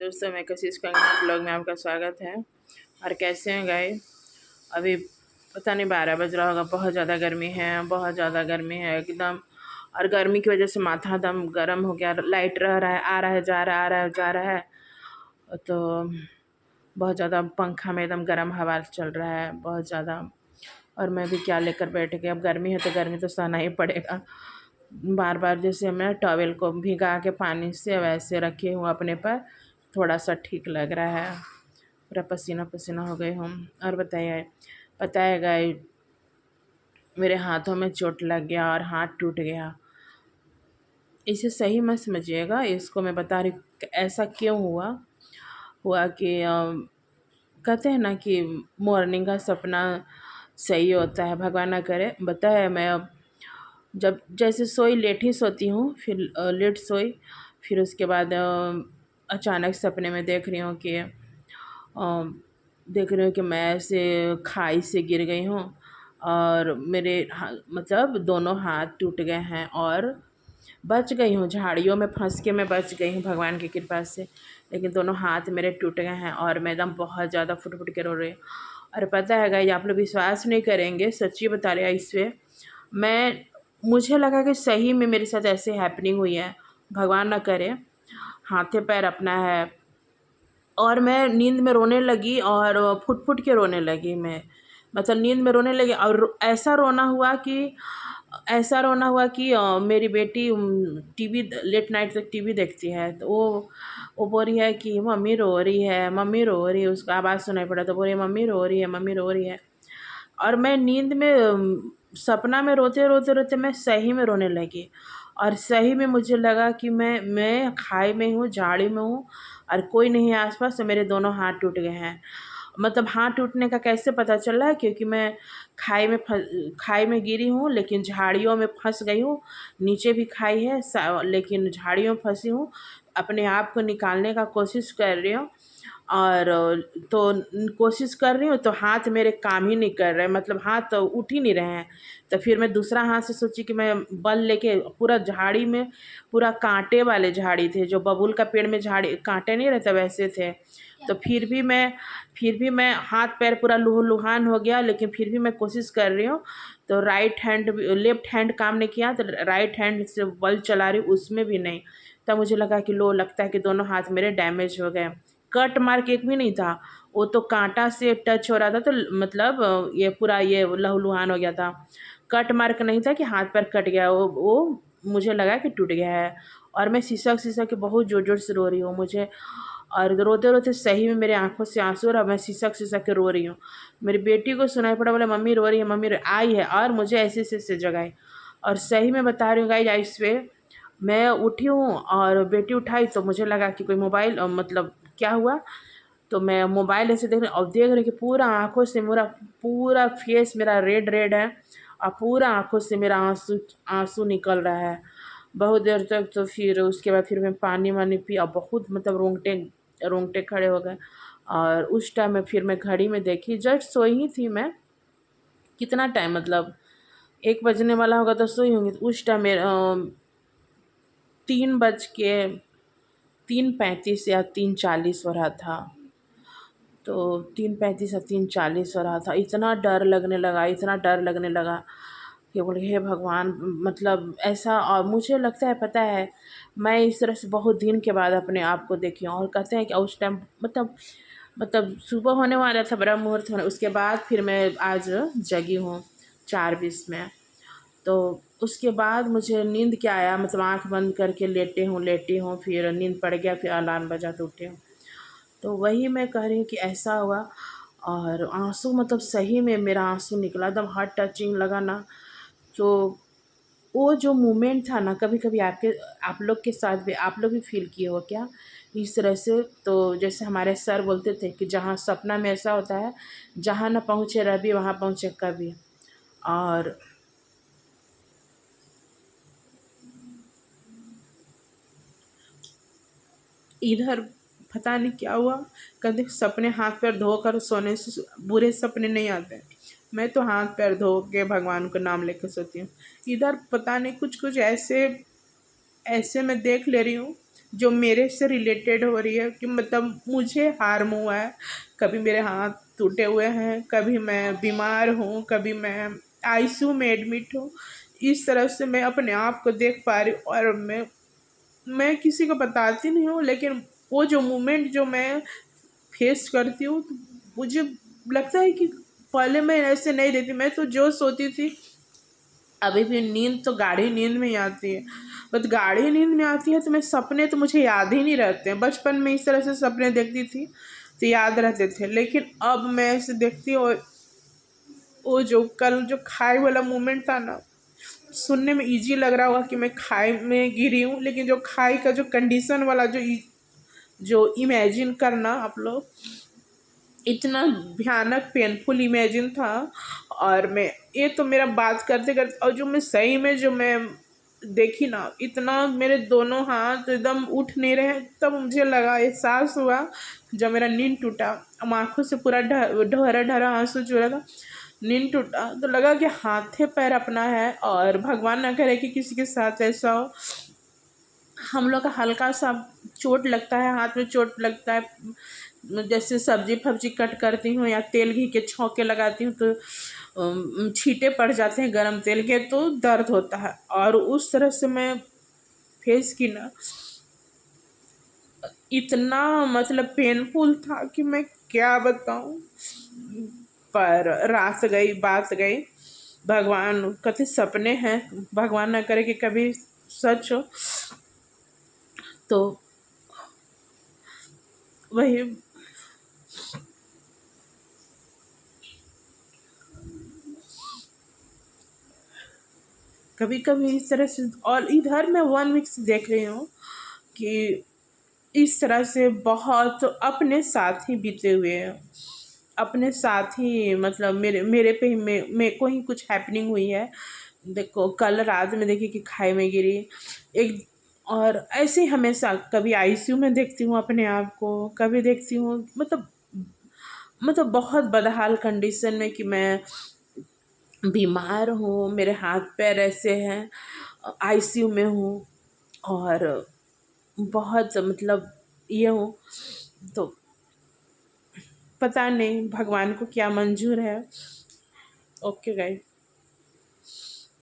दोस्तों, मैं कशिश कंगना ब्लॉग में आपका स्वागत है। और कैसे हैं गाइस? अभी पता नहीं 12 बज रहा होगा। बहुत ज़्यादा गर्मी है, बहुत ज़्यादा गर्मी है एकदम। और गर्मी की वजह से माथा दम गर्म हो गया। लाइट रह रहा है, आ रहा है, जा रहा है, आ रहा है, जा रहा है। तो बहुत ज़्यादा पंखा में एकदम गर्म हवा चल रहा है, बहुत ज़्यादा। और मैं भी क्या लेकर बैठ गई। अब गर्मी है तो गर्मी तो सहना ही पड़ेगा। बार बार जैसे मैं टॉवेल को भिगा के पानी से वैसे रखी हूँ अपने पर, थोड़ा सा ठीक लग रहा है। पूरा पसीना पसीना हो गई हूँ। और बताइए, पता है गाइस, मेरे हाथों में चोट लग गया और हाथ टूट गया। इसे सही मत समझिएगा, इसको मैं बता रही हूँ ऐसा क्यों हुआ। हुआ कि कहते हैं ना कि मॉर्निंग का सपना सही होता है, भगवान ना करे। बताए मैं अब जब जैसे सोई, लेट ही सोती हूँ, फिर लेट सोई, फिर उसके बाद अचानक सपने में देख रही हूँ कि मैं ऐसे खाई से गिर गई हूँ। और मेरे मतलब दोनों हाथ टूट गए हैं और बच गई हूँ। झाड़ियों में फंस के मैं बच गई हूँ भगवान की कृपा से। लेकिन दोनों हाथ मेरे टूट गए हैं और मैं एकदम बहुत ज़्यादा फुट फुट के रो रही हूँ। और पता है गाइस, आप लोग विश्वास नहीं करेंगे, सच्ची बता रहे हैं इस पे। मैं मुझे लगा कि सही में मेरे साथ ऐसे हैपनिंग हुई है, भगवान ना करे। हाथे पैर अपना है। और मैं नींद में रोने लगी और फुट फुट के रोने लगी मैं। मतलब नींद में रोने लगी और ऐसा रोना हुआ कि मेरी बेटी टीवी लेट नाइट तक टीवी देखती है। तो वो बोल रही है कि मम्मी रो रही है, मम्मी रो रही है। उसका आवाज़ सुनाई पड़ा तो बोल रही है मम्मी रो रही है, मम्मी रो रही है। और मैं नींद में सपना में रोते रोते रोते मैं सही में रोने लगी। और सही में मुझे लगा कि मैं खाई में हूँ, झाड़ी में हूँ और कोई नहीं है आसपास। तो मेरे दोनों हाथ टूट गए हैं। मतलब हाथ टूटने का कैसे पता चल रहा है, क्योंकि मैं खाई में गिरी हूँ, लेकिन झाड़ियों में फंस गई हूँ। नीचे भी खाई है लेकिन झाड़ियों में फंसी हूँ। अपने आप को निकालने का कोशिश कर रही हूँ। और तो कोशिश कर रही हूँ तो हाथ मेरे काम ही नहीं कर रहे, मतलब हाथ तो उठ ही नहीं रहे हैं। तो फिर मैं दूसरा हाथ से सोची कि मैं बल लेके पूरा झाड़ी में, पूरा कांटे वाले झाड़ी थे, जो बबूल का पेड़ में झाड़ी कांटे नहीं रहते वैसे थे। तो फिर भी मैं हाथ पैर पूरा लूहन हो गया, लेकिन फिर भी मैं कोशिश कर रही हूँ। तो लेफ्ट हैंड काम नहीं किया, तो राइट हैंड से बल चला रही हूँ, उसमें भी नहीं। तब मुझे लगा कि लो, लगता है कि दोनों हाथ मेरे डैमेज हो गए। कट मार्क एक भी नहीं था, वो तो कांटा से टच हो रहा था, तो मतलब ये पूरा ये लहूलुहान हो गया था। कट मार्क नहीं था कि हाथ पैर कट गया। वो मुझे लगा कि टूट गया है। और मैं सिसक के बहुत ज़ोर ज़ोर से रो रही हूँ। मुझे और रोते रोते सही में मेरे आंखों से आंसू, और मैं सिसक के रो रही हूँ। मेरी बेटी को सुनाई पड़ा, बोले मम्मी रो रही है, आई है और मुझे ऐसे जगाई। और सही में बता रही हूँ गाइस, इस पे मैं उठी हूँ और बेटी उठाई तो मुझे लगा कि कोई मोबाइल मतलब क्या हुआ। तो मैं मोबाइल ऐसे देख रही और देख रही कि पूरा आँखों से मेरा पूरा फेस मेरा रेड रेड है। और पूरा आँखों से मेरा आंसू आंसू निकल रहा है बहुत देर तक। तो फिर उसके बाद फिर मैं पानी वानी पी और बहुत मतलब रोंगटे रोंगटे खड़े हो गए। और उस टाइम में फिर मैं घड़ी में देखी, जस्ट सोई ही थी मैं। कितना टाइम, मतलब 1 बजने वाला होगा तो सोई होंगी। तो उस टाइम मेरा 3:35 या 3:40 हो रहा था। तो 3:35 या 3:40 हो रहा था। इतना डर लगने लगा, इतना डर लगने लगा कि बोले हे भगवान, मतलब ऐसा। और मुझे लगता है, पता है, मैं इस तरह से बहुत दिन के बाद अपने आप को देखी हूँ। और कहते हैं कि उस टाइम मतलब सुबह होने वाला था, ब्रह्म मुहूर्त होने, उसके बाद फिर मैं आज जगी हूँ 4:20 में। तो उसके बाद मुझे नींद क्या आया, मतलब आँख बंद करके लेटी हूँ, फिर नींद पड़ गया, फिर अलार्म बजा तो उठी हूँ। तो वही मैं कह रही हूँ कि ऐसा हुआ। और आंसू, मतलब सही में मेरा आंसू निकला, एकदम हार्ट टचिंग लगा ना। तो वो जो मोमेंट था ना, कभी कभी आप लोग के साथ भी, आप लोग भी फील किए हो क्या इस तरह से? तो जैसे हमारे सर बोलते थे कि जहाँ सपना में ऐसा होता है, जहाँ ना पहुँचे रवि वहाँ पहुँचे कभी। और इधर पता नहीं क्या हुआ, कभी सपने हाथ पैर धोकर सोने से बुरे सपने नहीं आते। मैं तो हाथ पैर धो के भगवान का नाम लेकर सोती हूँ। इधर पता नहीं कुछ कुछ ऐसे ऐसे मैं देख ले रही हूँ जो मेरे से रिलेटेड हो रही है, कि मतलब मुझे हार्म हुआ है। कभी मेरे हाथ टूटे हुए हैं, कभी मैं बीमार हूँ, कभी मैं आईसीयू में एडमिट हूँ। इस तरह से मैं अपने आप को देख पा रही हूँ, और मैं किसी को बताती नहीं हूँ, लेकिन वो जो मोमेंट जो मैं फेस करती हूँ, तो मुझे लगता है कि पहले मैं ऐसे नहीं रहती। मैं तो जो सोती थी, अभी भी नींद तो गाढ़ी नींद में ही आती है। बट गाढ़ी नींद में आती है तो मैं सपने तो मुझे याद ही नहीं रहते हैं। बचपन में इस तरह से सपने देखती थी तो याद रहते थे, लेकिन अब मैं ऐसे देखती हूँ। और वो जो कल जो खाई वाला मोमेंट था ना, सुनने में इजी लग रहा होगा कि मैं खाई में गिरी हूँ, लेकिन जो खाई का जो कंडीशन वाला जो इमेजिन करना आप लोग, इतना भयानक पेनफुल इमेजिन था। और मैं ये तो मेरा बात करते करते, और जो मैं सही में जो मैं देखी ना, इतना मेरे दोनों हाथ एकदम उठ नहीं रहे। तब मुझे लगा, एहसास हुआ जब मेरा नींद टूटा। हम आंखों से पूरा ढहरा ढहरा आंसू चूरा था। नींद टूटा तो लगा कि हाथे पैर अपना है, और भगवान ना करे कि किसी के साथ ऐसा हो। हम लोग का हल्का सा चोट लगता है, हाथ में चोट लगता है, जैसे सब्जी फब्जी कट करती हूँ या तेल घी के छौंके लगाती हूँ, तो छींटे पड़ जाते हैं गरम तेल के, तो दर्द होता है। और उस तरह से मैं फेस की ना, इतना मतलब पेनफुल था कि मैं क्या बताऊँ। पर रात गई, बात गई। भगवान कति सपने हैं, भगवान ना करे कि कभी सच हो। तो वही, कभी कभी इस तरह से। और इधर मैं 1 वीक से देख रही हूँ कि इस तरह से बहुत अपने साथ ही बीते हुए हैं। अपने साथ ही मतलब मेरे मेरे पे ही मेरे को ही कुछ हैपनिंग हुई है। देखो कल रात में देखी कि खाई में गिरी एक। और ऐसे ही हमेशा कभी आईसीयू में देखती हूँ अपने आप को, कभी देखती हूँ मतलब बहुत बदहाल कंडीशन में, कि मैं बीमार हूँ, मेरे हाथ पैर ऐसे हैं, आईसीयू में हूँ। और बहुत मतलब ये हूँ। तो पता नहीं भगवान को क्या मंजूर है। Okay guys.